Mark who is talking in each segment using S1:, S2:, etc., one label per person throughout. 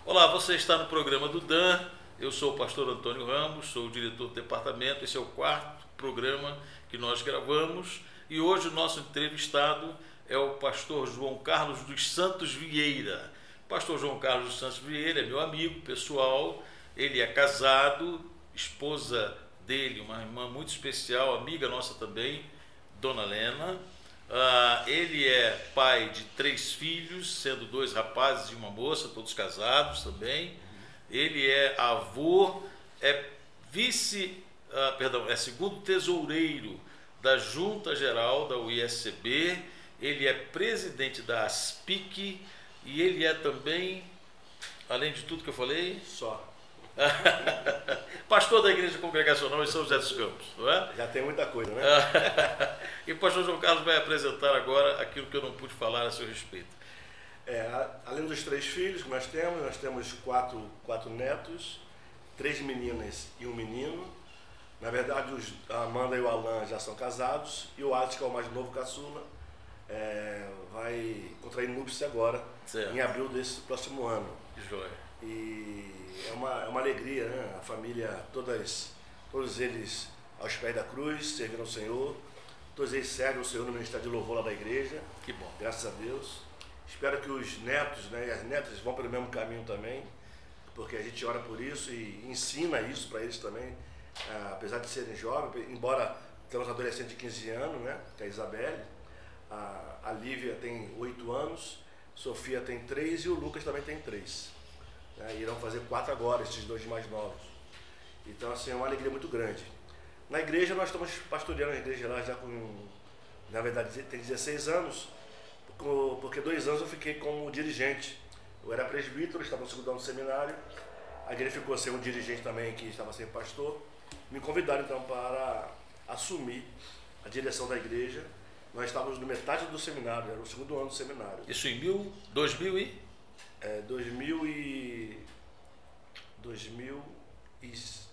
S1: Olá, você está no programa do Dan. Eu sou o pastor Antônio Ramos, sou o diretor do departamento. Esse é o quarto programa que nós gravamos e hoje o nosso entrevistado é o pastor João Carlos dos Santos Vieira. O pastor João Carlos dos Santos Vieira é meu amigo pessoal, ele é casado, esposa dele, uma irmã muito especial, amiga nossa também, Dona Lena. Ele é pai de 3 filhos, sendo 2 rapazes e uma moça, todos casados também. Ele é avô, é segundo tesoureiro da Junta Geral da UISCB, ele é presidente da ASPIC e ele é também, além de tudo que eu falei, pastor da Igreja Congregacional em São José dos Campos, não é?
S2: Já tem muita coisa, né?
S1: E o pastor João Carlos vai apresentar agora aquilo que eu não pude falar a seu respeito.
S2: Além dos 3 filhos que nós temos 4 netos, 3 meninas e um menino. Na verdade, a Amanda e o Alan já são casados e o Alex, que é o mais novo caçula, vai contrair núpcias agora, certo, em abril desse próximo ano.
S1: Que joia.
S2: E é uma alegria, né? A família, todos eles aos pés da cruz, servindo ao Senhor. Todos eles servem o Senhor no ministério de louvor lá da igreja.
S1: Que bom.
S2: Graças a Deus. Espero que os netos, né, e as netas vão pelo mesmo caminho também, porque a gente ora por isso e ensina isso para eles também, apesar de serem jovens, embora temos uma adolescente de 15 anos, né, que é a Isabelle, a Lívia tem 8 anos, Sofia tem 3 e o Lucas também tem 3. Irão fazer 4 agora, esses 2 mais novos. Então, assim, é uma alegria muito grande. Na igreja, nós estamos pastoreando a igreja lá já com, na verdade, tem 16 anos, porque 2 anos eu fiquei como dirigente. Eu era presbítero, estava no segundo ano do seminário, a igreja ficou sem um dirigente também, que estava sem pastor. Me convidaram, então, para assumir a direção da igreja. Nós estávamos no metade do seminário, era o segundo ano do seminário.
S1: Isso em 2006.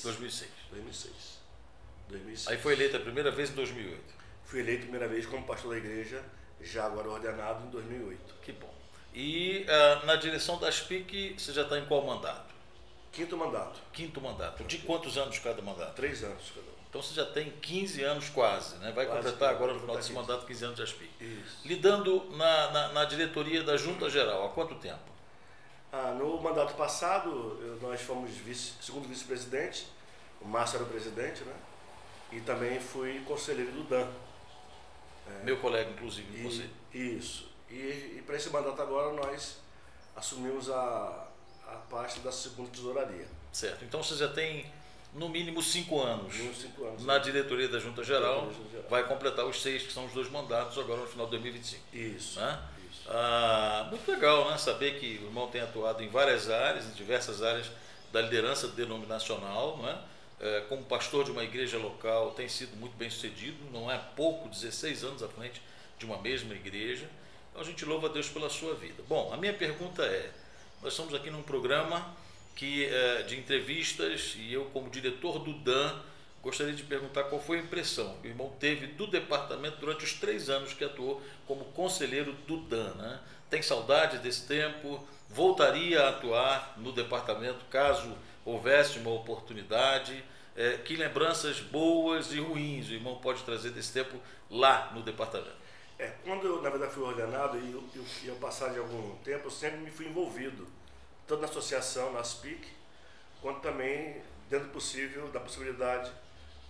S2: 2006.
S1: Aí foi eleito a primeira vez em 2008.
S2: Fui eleito a primeira vez como pastor da igreja, já agora ordenado em 2008.
S1: Que bom. E na direção da ASPIC, você já está em qual mandato?
S2: 5º mandato.
S1: 5º mandato. De quantos anos cada mandato?
S2: 3 anos cada um.
S1: Então você já tem 15 anos quase, né? Vai completar agora no final desse mandato 15 anos de ASPIC.
S2: Isso.
S1: Lidando na diretoria da Junta Geral, há quanto tempo?
S2: No mandato passado, nós fomos segundo vice-presidente, o Márcio era o presidente, né? E também fui conselheiro do Dan.
S1: Meu colega, inclusive, você.
S2: Isso. E para esse mandato agora nós assumimos a parte da segunda tesouraria.
S1: Certo. Então você já tem no mínimo 5 anos, na diretoria da Junta Geral. Vai completar os 6, que são os 2 mandatos, agora no final de 2025.
S2: Isso.
S1: Né? Isso. Muito legal, né? Saber que o irmão tem atuado em várias áreas, em diversas áreas da liderança denominacional, não é? Como pastor de uma igreja local, tem sido muito bem sucedido, não é pouco, 16 anos à frente de uma mesma igreja. Então a gente louva a Deus pela sua vida. Bom, a minha pergunta é, nós estamos aqui num programa de entrevistas e eu, como diretor do Dan, gostaria de perguntar qual foi a impressão que o irmão teve do departamento durante os 3 anos que atuou como conselheiro do Dan, né? Tem saudade desse tempo? Voltaria a atuar no departamento caso houvesse uma oportunidade? Que lembranças boas e ruins o irmão pode trazer desse tempo lá no departamento?
S2: Quando eu, na verdade, fui ordenado e eu passar de algum tempo, eu sempre me fui envolvido, tanto na associação, na ASPIC, quanto também, dentro do possível, da possibilidade,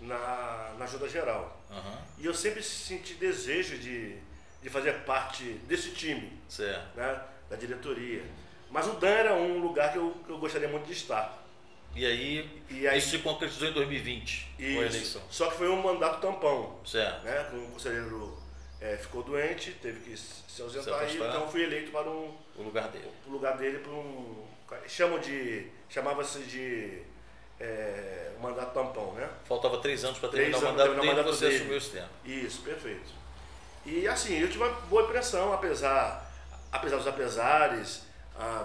S2: na Junta Geral.
S1: Uhum.
S2: E eu sempre senti desejo de fazer parte desse time,
S1: certo,
S2: né, da diretoria. Mas o Dan era um lugar que eu gostaria muito de estar.
S1: E aí isso se concretizou em 2020, com a eleição.
S2: Só que foi um mandato tampão.
S1: Certo.
S2: Né? O conselheiro ficou doente, teve que se ausentar, e então fui eleito para o lugar dele para chamava-se de mandato tampão, né?
S1: Faltava 3 anos para terminar o mandato dele e você assumiu esse tempo.
S2: Isso, perfeito. E assim, eu tive uma boa impressão, apesar dos apesares,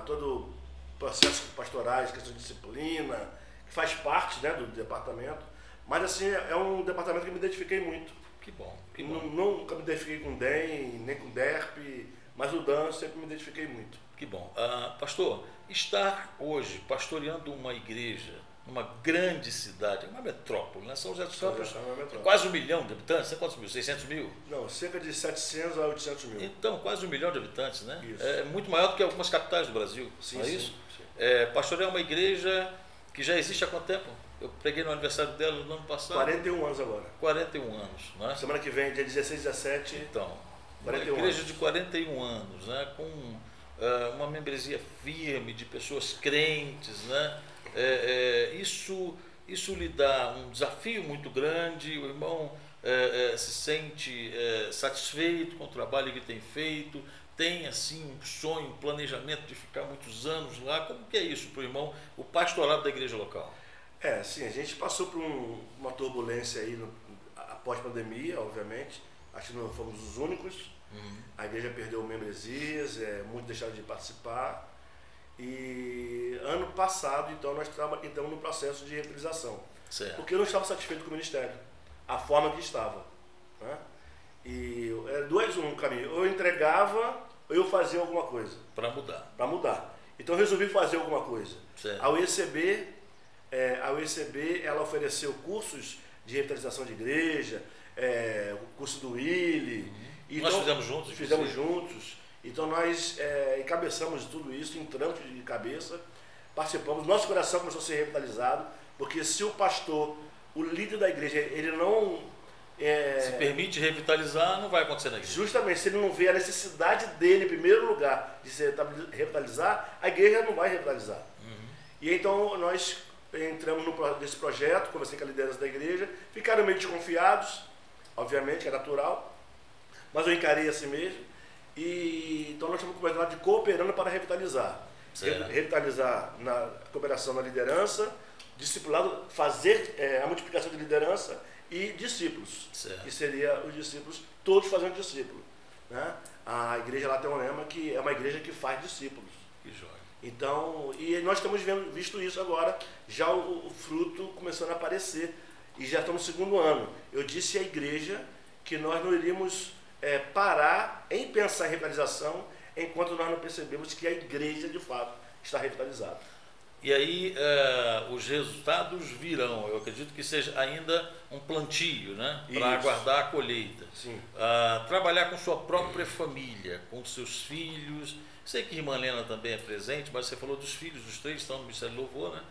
S2: todo o processo pastorais, questão de disciplina, que faz parte, né, do departamento, mas assim, é um departamento que me identifiquei muito.
S1: Que bom, que bom.
S2: Nunca me identifiquei com DEM, nem com DERP, Mas o Dan eu sempre me identifiquei muito.
S1: Que bom. Pastor, estar hoje pastoreando uma igreja numa grande cidade, uma metrópole, né? São José dos Campos, quase 1 milhão de habitantes, né? Quantos mil? 600 mil?
S2: Não, cerca de 700 a 800 mil.
S1: Então, quase 1 milhão de habitantes, né?
S2: Isso.
S1: É muito maior do que algumas capitais do Brasil,
S2: Sim,
S1: não é
S2: sim,
S1: isso?
S2: sim.
S1: Pastorear uma igreja que já existe há quanto tempo? Eu preguei no aniversário dela no ano passado.
S2: 41 anos agora.
S1: 41 anos, não é?
S2: Semana que vem, dia 16, 17.
S1: Então,
S2: 41
S1: uma igreja
S2: anos.
S1: de 41 anos, né? Com uma membresia firme de pessoas crentes, né? Isso lhe dá um desafio muito grande, o irmão se sente satisfeito com o trabalho que tem feito, tem assim um sonho, um planejamento de ficar muitos anos lá. Como que é isso para o irmão, o pastorado da igreja local?
S2: Sim, a gente passou por uma turbulência aí após a pandemia, obviamente. Acho que não fomos os únicos. A igreja perdeu membresias, muitos deixaram de participar. E ano passado, então, nós estamos no processo de revitalização.
S1: Certo.
S2: Porque eu não estava satisfeito com o ministério, a forma que estava. Né? E um caminho. Ou eu entregava, ou eu fazia alguma coisa.
S1: Para mudar.
S2: Para mudar. Então eu resolvi fazer alguma coisa.
S1: Certo.
S2: A UECB, ela ofereceu cursos de revitalização de igreja, o curso do Willi. Então,
S1: nós fizemos juntos?
S2: Fizemos juntos. Então nós encabeçamos tudo isso, entramos de cabeça, participamos. Nosso coração começou a ser revitalizado, porque se o pastor, o líder da igreja, ele não...
S1: se permite revitalizar, não vai acontecer na igreja.
S2: Justamente, se ele não vê a necessidade dele, em primeiro lugar, de se revitalizar, a igreja não vai revitalizar. E então nós entramos nesse projeto, conversei com a liderança da igreja, ficaram meio desconfiados, obviamente, é natural, mas eu encarei assim mesmo. E então nós estamos conversando de cooperando para revitalizar. Revitalizar na cooperação na liderança, discipulado, fazer a multiplicação de liderança e discípulos.
S1: Certo.
S2: Que seria os discípulos, todos fazendo discípulo. Né? A igreja lá tem um lema que é uma igreja que faz discípulos.
S1: Que joia.
S2: Então, e nós temos visto isso agora, já o fruto começando a aparecer. E já estamos no 2º ano. Eu disse à igreja que nós não iríamos parar em pensar em revitalização enquanto nós não percebemos que a igreja de fato está revitalizada.
S1: E aí os resultados virão. Eu acredito que seja ainda um plantio, né? Para aguardar a colheita.
S2: Sim.
S1: Trabalhar com sua própria família, com seus filhos. Sei que irmã Helena também é presente, mas você falou dos filhos, dos 3 estão no Ministério do Louvor, né?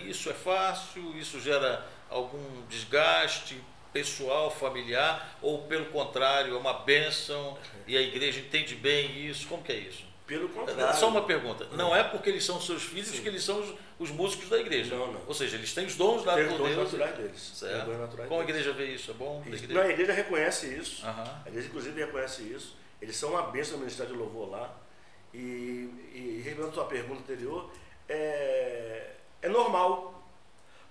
S1: Isso é fácil? Isso gera algum desgaste pessoal, familiar, ou pelo contrário, é uma bênção e a igreja entende bem isso? Como que é isso?
S2: Pelo contrário.
S1: Só uma pergunta, não é porque eles são seus filhos que eles são os músicos da igreja?
S2: Não.
S1: Ou seja, eles têm os dons
S2: dados
S1: por
S2: Deus. Tem os
S1: Deus.
S2: dons naturais deles.
S1: Certo.
S2: Dons naturais
S1: Como a
S2: deles.
S1: igreja vê isso? É bom?
S2: Não, a igreja reconhece isso.
S1: A
S2: igreja inclusive reconhece isso. Eles são uma bênção no Ministério de Louvor lá. E respondendo a sua pergunta anterior, é normal.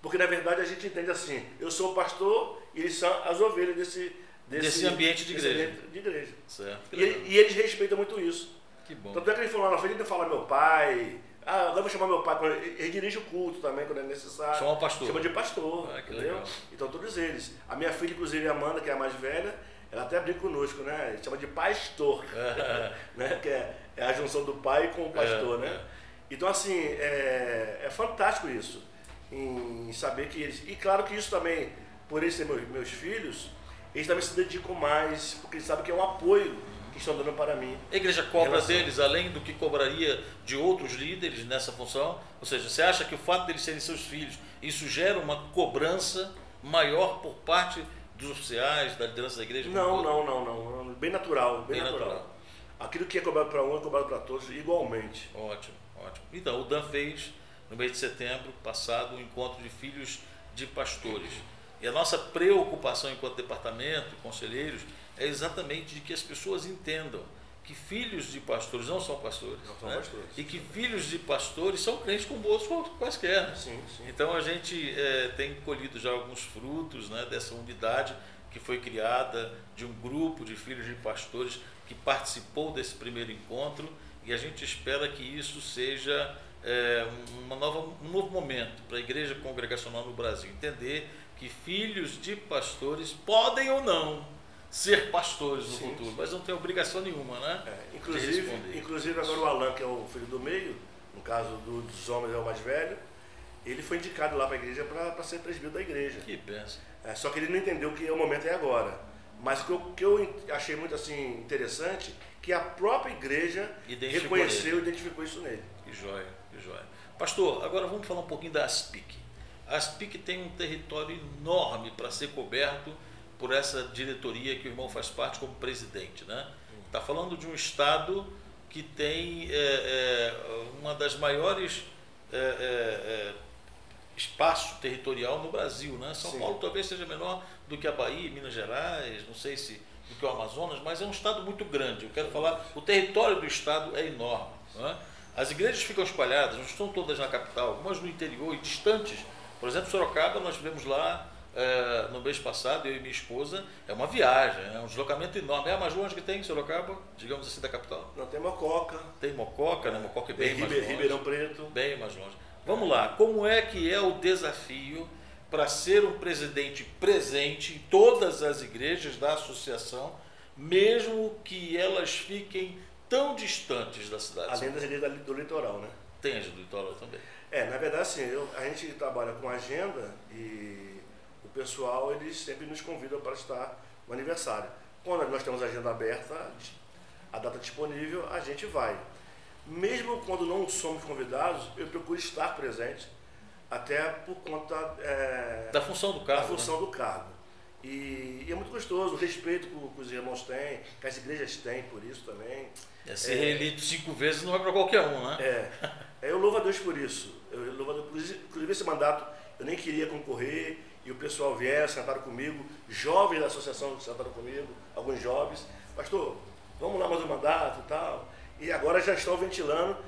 S2: Porque na verdade a gente entende assim, eu sou o pastor e eles são as ovelhas desse
S1: ambiente de igreja.
S2: Certo. E eles respeitam muito isso.
S1: Que bom.
S2: Tanto é que ele falou lá na frente, ele fala meu pai, agora eu vou chamar meu pai, ele dirige o culto também quando é necessário.
S1: Chama o pastor.
S2: Chama de pastor, entendeu?
S1: Legal.
S2: Então todos eles. A minha filha, inclusive, a Amanda, que é a mais velha, ela até brinca conosco, né? Ele chama de pastor, né? Que é a junção do pai com o pastor, né? Então assim, é fantástico isso, em saber que eles... E claro que isso também, por eles serem meus filhos, eles também se dedicam mais, porque eles sabem que é um apoio que estão dando para mim.
S1: A igreja cobra deles, além do que cobraria de outros líderes nessa função? Ou seja, você acha que o fato deles serem seus filhos, isso gera uma cobrança maior por parte dos oficiais, da liderança da igreja?
S2: Não. Bem natural, bem natural. Aquilo que é cobrado para um é cobrado para todos igualmente.
S1: Ótimo. Então, o Dan fez, no mês de setembro passado, um encontro de filhos de pastores. E a nossa preocupação enquanto departamento, conselheiros, é exatamente de que as pessoas entendam que filhos de pastores não são pastores.
S2: Não são pastores.
S1: E que filhos de pastores são crentes como outros quaisquer. Né?
S2: Sim.
S1: Então a gente tem colhido já alguns frutos, né, dessa unidade que foi criada de um grupo de filhos de pastores que participou desse primeiro encontro, e a gente espera que isso seja um novo momento para a igreja congregacional no Brasil, entender que filhos de pastores podem ou não ser pastores no futuro, mas não tem obrigação nenhuma, né?
S2: Inclusive agora o Alan, que é o filho do meio, no caso dos homens é o mais velho, ele foi indicado lá para a igreja para ser presbítero da igreja.
S1: Que benção.
S2: Só que ele não entendeu que o momento é agora. Mas o que eu achei muito assim interessante, que a própria igreja reconheceu e identificou isso nele.
S1: Que joia, que joia. Pastor, agora vamos falar um pouquinho da ASPIC. A ASPIC tem um território enorme para ser coberto por essa diretoria que o irmão faz parte como presidente, né? Está falando de um estado que tem uma das maiores espaço territorial no Brasil, né? São Paulo talvez seja menor do que a Bahia, Minas Gerais, não sei se do que o Amazonas, mas é um estado muito grande. Eu quero falar, o território do estado é enorme, né? As igrejas ficam espalhadas, não estão todas na capital, algumas no interior e distantes. Por exemplo, Sorocaba, nós tivemos lá no mês passado, eu e minha esposa, é uma viagem, é um deslocamento enorme. É a mais longe que tem Sorocaba, digamos assim, da capital?
S2: Não, tem Mococa.
S1: Tem Mococa, né? Mococa é bem mais longe.
S2: Ribeirão Preto.
S1: Bem mais longe. Vamos lá, como é que é o desafio para ser um presidente presente em todas as igrejas da associação, mesmo que elas fiquem tão distantes da cidade?
S2: Além das igrejas do litoral, né?
S1: Tem as do litoral também.
S2: Na verdade, assim, a gente trabalha com agenda e o pessoal, eles sempre nos convidam para estar no aniversário. Quando nós temos a agenda aberta, a data disponível, a gente vai. Mesmo quando não somos convidados, eu procuro estar presente, até por conta
S1: da função do cargo.
S2: Da função do cargo. E é muito gostoso, o respeito que os irmãos têm, que as igrejas têm por isso também.
S1: Ser reeleito 5 vezes não é para qualquer um, né?
S2: Eu louvo a Deus por isso. Eu louvo a Deus. Inclusive esse mandato eu nem queria concorrer e o pessoal vieram, sentaram comigo, jovens da associação sentaram comigo, alguns jovens. Pastor, vamos lá mais um mandato e tal. E agora já estão ventilando,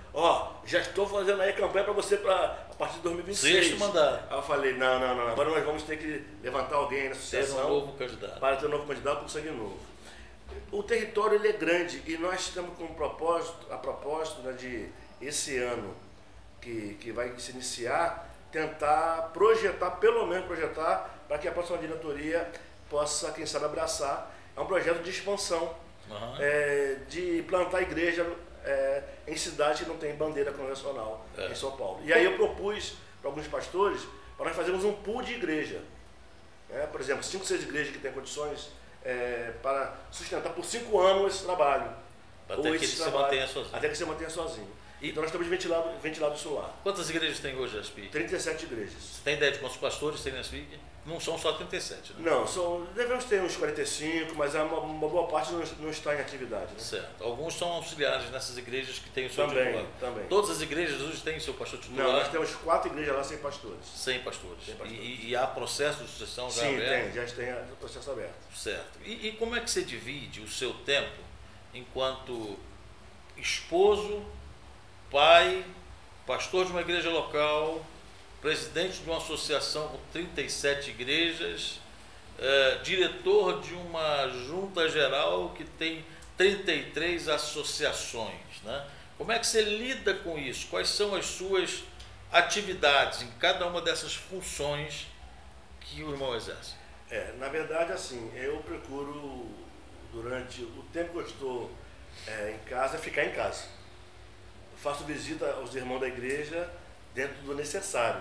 S2: já estou fazendo aí campanha para você a partir de 2026.
S1: Sexto mandato.
S2: Aí eu falei, não, agora nós vamos ter que levantar alguém na associação.
S1: Ter um novo candidato.
S2: Para ter um novo candidato com sangue novo. O território ele é grande e nós estamos com a propósito né, de esse ano que vai se iniciar, tentar projetar, pelo menos projetar, para que a próxima diretoria possa, quem sabe, abraçar. É um projeto de expansão, de plantar igreja em cidades que não tem bandeira convencional em São Paulo. E aí eu propus para alguns pastores para nós fazermos um pool de igreja. Por exemplo, 5, 6 igrejas que têm condições para sustentar por 5 anos esse trabalho.
S1: Até que você mantenha sozinho.
S2: Até que você mantenha sozinho. Então nós estamos ventilado isso lá.
S1: Quantas igrejas tem hoje a ASPIC?
S2: 37 igrejas.
S1: Você tem ideia de quantos pastores tem na ASPIC? Não são só 37, né?
S2: Não, devemos ter uns 45, mas uma boa parte não está em atividade. Né?
S1: Certo. Alguns são auxiliares nessas igrejas que têm o seu
S2: titular.
S1: Também. Todas as igrejas hoje têm o seu pastor titular?
S2: Não, nós temos 4 igrejas lá sem pastores.
S1: Sem pastores. E há processo de sucessão já aberto?
S2: Sim, já tem o processo aberto.
S1: Certo. E como é que você divide o seu tempo enquanto esposo, pai, pastor de uma igreja local, presidente de uma associação com 37 igrejas, diretor de uma junta geral que tem 33 associações, né? Como é que você lida com isso? Quais são as suas atividades em cada uma dessas funções que o irmão exerce?
S2: Na verdade, assim, eu procuro, durante o tempo que eu estou em casa, ficar em casa. Eu faço visita aos irmãos da igreja dentro do necessário.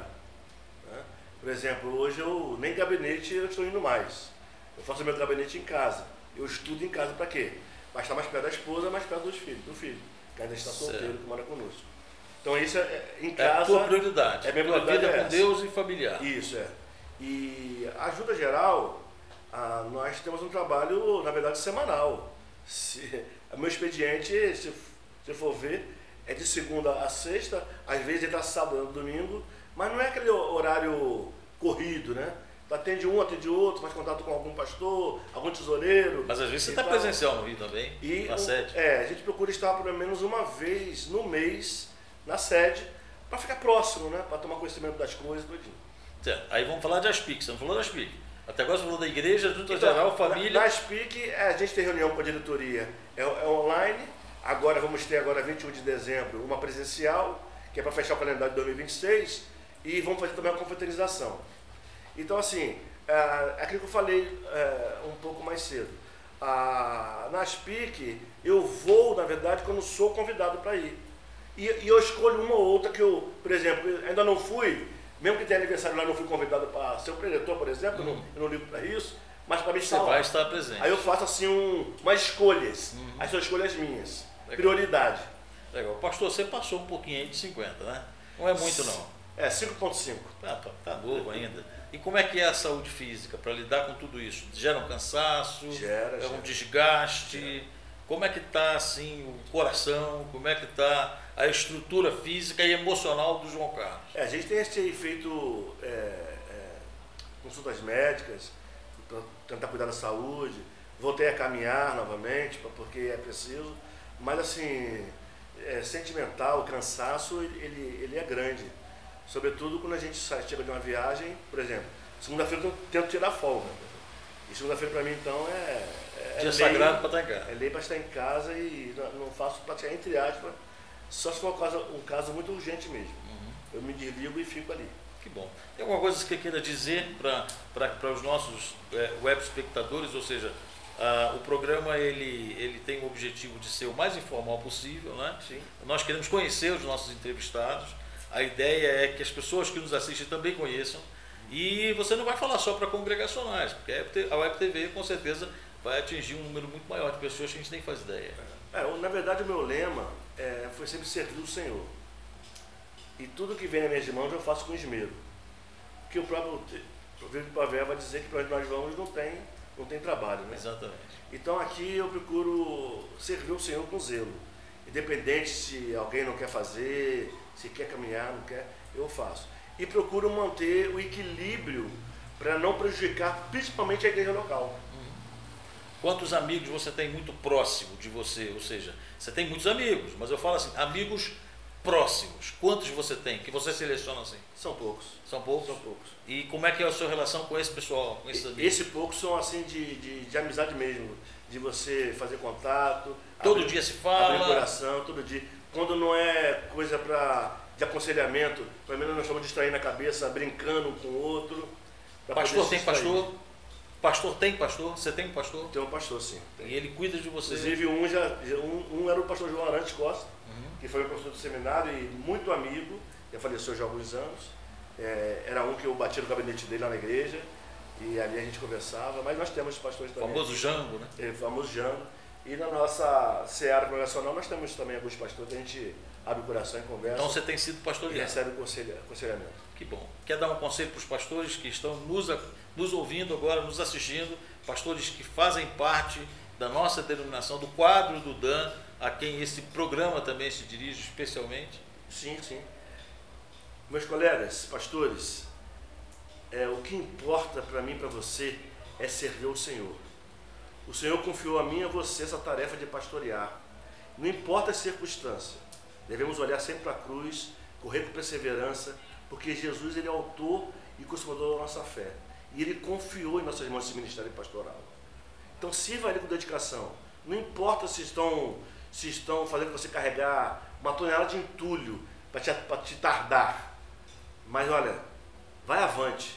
S2: Né? Por exemplo, hoje eu nem gabinete eu estou indo mais. Eu faço meu gabinete em casa. Eu estudo em casa para quê? Para estar mais perto da esposa, mais perto do filho, que ainda está solteiro, que mora conosco. Então isso em casa...
S1: É a tua prioridade.
S2: Minha prioridade
S1: vida com Deus e familiar.
S2: Isso, E a ajuda geral, nós temos um trabalho, na verdade, semanal. O meu expediente, se for ver, é de segunda a sexta, às vezes entra sábado e domingo, mas não é aquele horário corrido, né? Atende um, atende outro, faz contato com algum pastor, algum tesoureiro.
S1: Mas às vezes você está presencial no Rio também, na sede.
S2: A gente procura estar pelo menos uma vez no mês na sede, para ficar próximo, né? Para tomar conhecimento das coisas, tudinho.
S1: Certo. Aí vamos falar de ASPIC, você não falou da ASPIC. Até agora você falou da igreja, junta geral, família.
S2: Na ASPIC, a gente tem reunião com a diretoria, é online. Agora vamos ter, 21 de dezembro, uma presencial, que é para fechar o calendário de 2026, e vamos fazer também a confraternização. Então, assim, aquilo que eu falei um pouco mais cedo, Na Aspic, eu vou, na verdade, quando sou convidado para ir. E eu escolho uma ou outra que eu, por exemplo, ainda não fui, mesmo que tenha aniversário lá, não fui convidado para ser o preletor, por exemplo, eu não ligo para isso, mas para mim
S1: você vai estar presente.
S2: Aí eu faço assim umas escolhas, as são escolhas minhas, prioridade.
S1: Legal. Pastor, você passou um pouquinho aí de 50, né? Não é muito não.
S2: É, 5,5.
S1: Tá novo ainda. E como é que é a saúde física para lidar com tudo isso? Gera um cansaço?
S2: Gera.
S1: Um desgaste? Gera. Como é que está assim, o coração? Como é que está a estrutura física e emocional do João Carlos?
S2: A gente tem feito consultas médicas para tentar cuidar da saúde. Voltei a caminhar novamente, porque é preciso. Mas assim, sentimental, o cansaço, ele é grande. Sobretudo quando a gente chega de uma viagem, por exemplo, segunda-feira eu tento tirar folga. E segunda-feira para mim, então,
S1: dia sagrado para estar em casa.
S2: É lei para estar em casa e não faço para entre aspas, só se for um caso muito urgente mesmo. Eu me desligo e fico ali.
S1: Que bom. Tem alguma coisa que você queira dizer para os nossos web espectadores, ou seja, o programa ele tem o objetivo de ser o mais informal possível, né?
S2: Sim.
S1: Nós queremos conhecer os nossos entrevistados. A ideia é que as pessoas que nos assistem também conheçam. E você não vai falar só para congregacionais, porque a Web TV com certeza vai atingir um número muito maior de pessoas que a gente nem faz ideia.
S2: Na verdade, o meu lema foi sempre servir o Senhor. E tudo que vem nas minhas mãos eu faço com esmero. Porque o próprio Pavel vai dizer que para onde nós vamos não tem trabalho, né?
S1: Exatamente.
S2: Então aqui eu procuro servir o Senhor com zelo. Independente se alguém não quer fazer, se quer caminhar, não quer, eu faço. E procuro manter o equilíbrio para não prejudicar principalmente a igreja local.
S1: Quantos amigos você tem muito próximo de você? Ou seja, você tem muitos amigos, mas eu falo assim, amigos próximos. Quantos você tem? Que você seleciona assim?
S2: São poucos.
S1: São poucos?
S2: São poucos.
S1: E como é que é a sua relação com esse pessoal, com esses amigos?
S2: Esses poucos são assim de amizade mesmo, de você fazer contato.
S1: Todo dia se fala.
S2: Abrir coração, todo dia. Quando não é coisa de aconselhamento, pelo menos nós estamos distraindo a cabeça, brincando um com o outro.
S1: Pastor tem pastor? Pastor tem pastor? Você tem um pastor?
S2: Tem um pastor, sim.
S1: E ele cuida de você?
S2: Inclusive um era o pastor João Arantes Costa, que foi meu professor do seminário e muito amigo, já faleceu já há alguns anos. Era um que eu bati no gabinete dele lá na igreja e ali a gente conversava, mas nós temos pastores também.
S1: O famoso Jango, né?
S2: O famoso Jango. E na nossa seara congregacional nós temos também alguns pastores que a gente abre o coração e conversa.
S1: Então você tem sido pastoreado.
S2: E recebe aconselhamento.
S1: Que bom. Quer dar um conselho para os pastores que estão nos ouvindo agora, nos assistindo, pastores que fazem parte da nossa denominação, do quadro do Dan, a quem esse programa também se dirige especialmente?
S2: Sim, sim. Meus colegas, pastores, o que importa para mim e para você é servir ao Senhor. O Senhor confiou a mim e a você essa tarefa de pastorear. Não importa a circunstância, devemos olhar sempre para a cruz, correr com perseverança, porque Jesus ele é autor e consumador da nossa fé. E Ele confiou em nossas mãos esse ministério pastoral. Então sirva Ele com dedicação. Não importa se estão fazendo você carregar uma tonelada de entulho para te tardar. Mas olha, vai avante,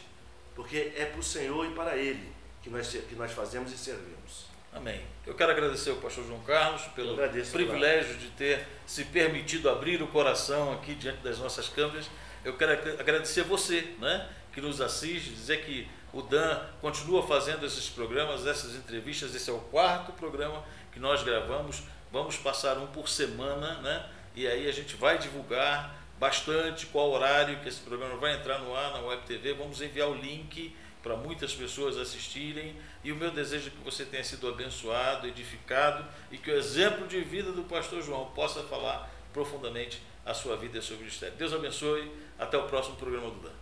S2: porque é para o Senhor e para Ele que nós fazemos e servimos.
S1: Amém. Eu quero agradecer ao pastor João Carlos pelo privilégio de ter se permitido abrir o coração aqui diante das nossas câmeras. Eu quero agradecer você, né, que nos assiste, dizer que o Dan continua fazendo esses programas, essas entrevistas. Esse é o 4º programa que nós gravamos. Vamos passar um por semana, né? E aí a gente vai divulgar bastante qual horário que esse programa vai entrar no ar na Web TV. Vamos enviar o link para muitas pessoas assistirem, e o meu desejo é que você tenha sido abençoado, edificado, e que o exemplo de vida do pastor João possa falar profundamente a sua vida e a seu ministério. Deus abençoe, até o próximo programa do Dan.